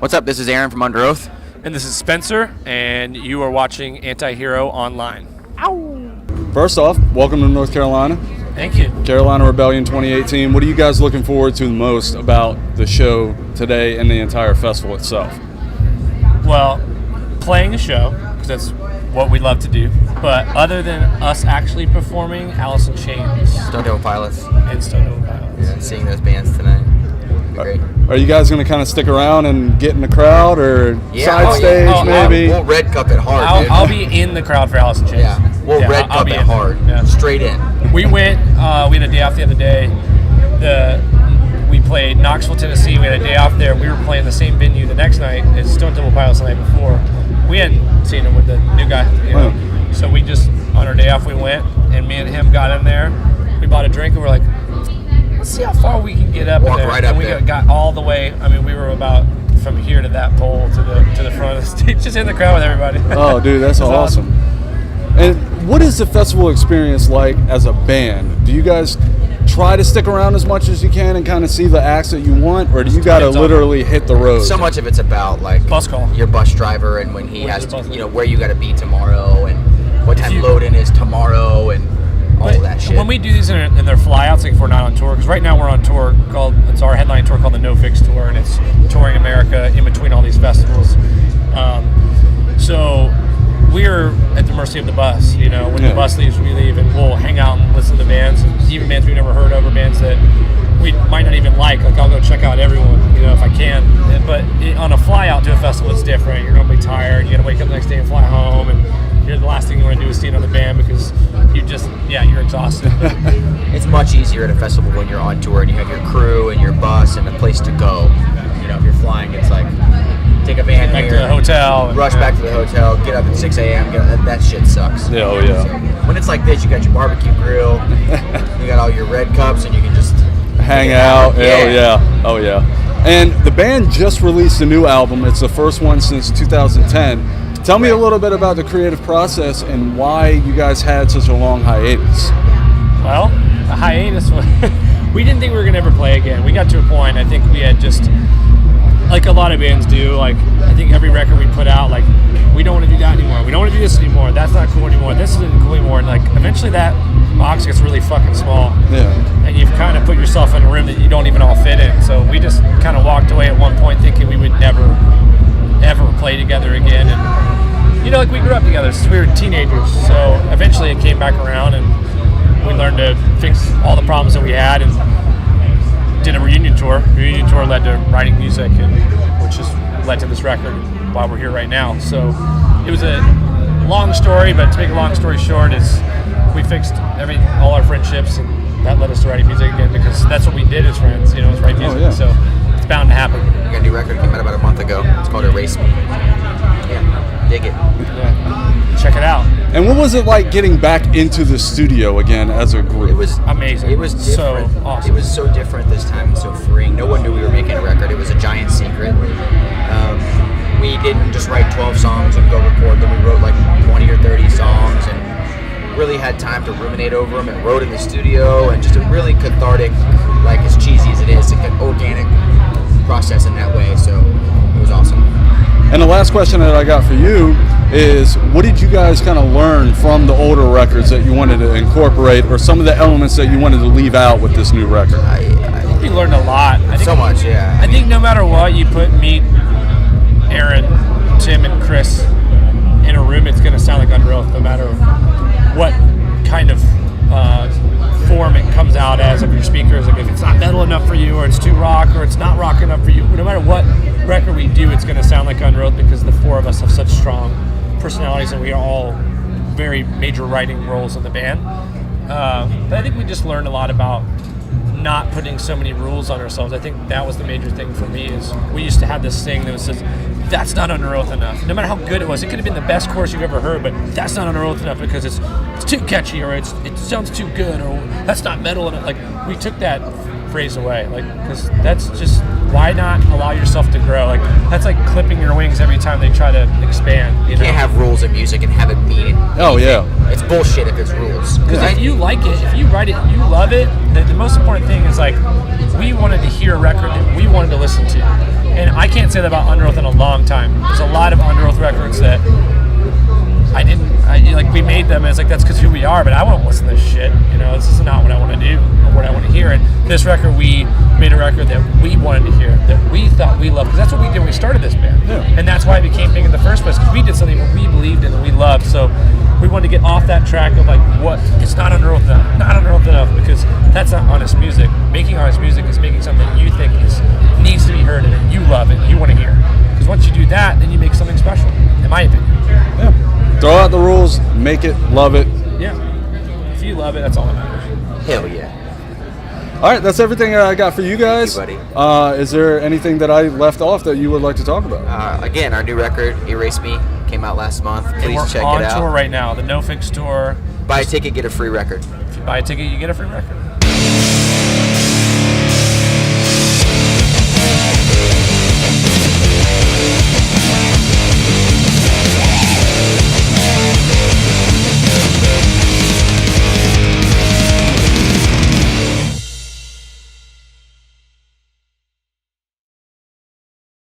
What's up? This is Aaron from Underoath. And this is Spencer, and you are watching Antihero Online. First off, welcome to North Carolina. Thank you. Carolina Rebellion 2018. What are you guys looking forward to the most about the show today and the entire festival itself? Well, playing a show, because that's what we love to do. But other than us actually performing, Alice in Chains. Stone Temple Pilots. And Stone Temple Pilots. Yeah, seeing those bands tonight. Great. Are you guys going to kind of stick around and get in the crowd or side stage maybe? We'll red cup it hard, dude. I'll be in the crowd for Alice in Chains. Yeah, we'll red cup it hard. Yeah. Straight in. We went, we had a day off the other day. We played Knoxville, Tennessee. We had a day off there. We were playing the same venue the next night as Stone Temple Pilots the night before. We hadn't seen him with the new guy, So we just, on our day off, we went, and me and him got in there. We bought a drink, and we're like, let's see how far we can get up Walk there. right up and we there. got all the way. I mean, we were about from here to that pole to the front of the stage, just in the crowd with everybody. Oh, dude, that's awesome. And what is the festival experience like as a band? Do you guys try to stick around as much as you can and kind of see the acts that you want, or do you got to literally hit the road? So much of it's about like bus call. Your bus driver and when he has to, where you got to be tomorrow and what time load-in is tomorrow and all that shit. When we do these in their flyouts, like if we're not on tour, because right now we're on tour it's our headline tour called the No Fix Tour, and it's touring America in between all these festivals. So we're at the mercy of the bus. When the bus leaves, we leave, and we'll hang out and listen to bands, and even bands we've never heard of, or bands that we might not even like. Like I'll go check out everyone, if I can. But on a fly out to a festival, it's different. You're gonna be tired. You gotta wake up the next day and fly home, and the last thing you want to do is see another band because you're exhausted. It's much easier at a festival when you're on tour and you have your crew and your bus and a place to go. If you're flying, it's like take a van back to the hotel, rush back to the hotel, get up at 6 a.m. That shit sucks. Yeah, So when it's like this, you got your barbecue grill, you got all your red cups, and you can just hang out. Oh yeah. And the band just released a new album. It's the first one since 2010. Tell me a little bit about the creative process and why you guys had such a long hiatus. Well, the hiatus was we didn't think we were going to ever play again. We got to a point, I think we had just, like a lot of bands do, like I think every record we put out, like we don't want to do that anymore. We don't want to do this anymore. That's not cool anymore. This isn't cool anymore. And like eventually that box gets really fucking small. Yeah. And you've kind of put yourself in a room that you don't even all fit in. So we just kind of walked away at one point thinking we would never, ever play together again. And like we grew up together since we were teenagers. So eventually it came back around and we learned to fix all the problems that we had and did a reunion tour. The reunion tour led to writing music, which has led to this record while we're here right now. So it was a long story, but to make a long story short, is we fixed all our friendships, and that led us to writing music again because that's what we did as friends. Is write music. Oh, yeah. So it's bound to happen. We got a new record that came out about a month ago. It's called Erase Me. Yeah, dig it. Yeah. Check it out. And what was it like getting back into the studio again as a group? It was amazing. It was different. So awesome. It was so different this time and so freeing. No one knew we were making a record. It was a giant secret. We didn't just write 12 songs and go record them. We wrote like 20 or 30 songs and really had time to ruminate over them and wrote in the studio, and just a really cathartic, like as cheesy as it is, like an organic process in that way. So it was awesome. And the last question that I got for you is, what did you guys kind of learn from the older records that you wanted to incorporate, or some of the elements that you wanted to leave out with this new record? We learned a lot. So much, yeah. I think no matter what, you put me, Aaron, Tim, and Chris in a room, it's going to sound like Underoath, no matter what kind of form it comes out as of your speakers. Like if it's not metal enough for you, or it's too rock, or it's not rock enough for you, no matter what record we do, it's going to sound like Underoath because the four of us have such strong personalities and we are all very major writing roles in the band. But I think we just learned a lot about not putting so many rules on ourselves. I think that was the major thing for me, is we used to have this thing that says, that's not Underoath enough. No matter how good it was, it could have been the best chorus you've ever heard, but that's not Underoath enough because it's too catchy, or it sounds too good, or that's not metal enough. Like, we took that phrase away, like, because that's just, why not allow yourself to grow? Like, that's like clipping your wings every time they try to expand. You can't have rules in music and have it mean Oh, anything. yeah. It's bullshit if it's rules. Because if you like it, if you write it, you love it, the most important thing is, like, we wanted to hear a record that we wanted to listen to. And I can't say that about Underoath in a long time. There's a lot of Underoath records that we made them, and it's like, that's because who we are, but I won't listen to this shit. You know, this is not what I want to do or what I want to hear. And this record, we made a record that we wanted to hear, that we thought we loved, because that's what we did when we started this band. Yeah. And that's why it became big in the first place, because we did something that we believed in and we loved. So we wanted to get off that track of, like, what, it's not Underoath enough, not Underoath enough, because that's not honest music. Making honest music is making something that you think needs to be heard and that you love and you want to hear. Because once you do that, then you make something special, in my opinion. Yeah. Throw out the rules, make it, love it. Yeah. If you love it, that's all that matters. Hell yeah. All right, that's everything I got for you guys. Thank you, buddy. Is there anything that I left off that you would like to talk about? Again, our new record, Erase Me, came out last month. And Please we're check on it out. tour right now, the No Fix tour. Buy a ticket, get a free record. If you buy a ticket, you get a free record.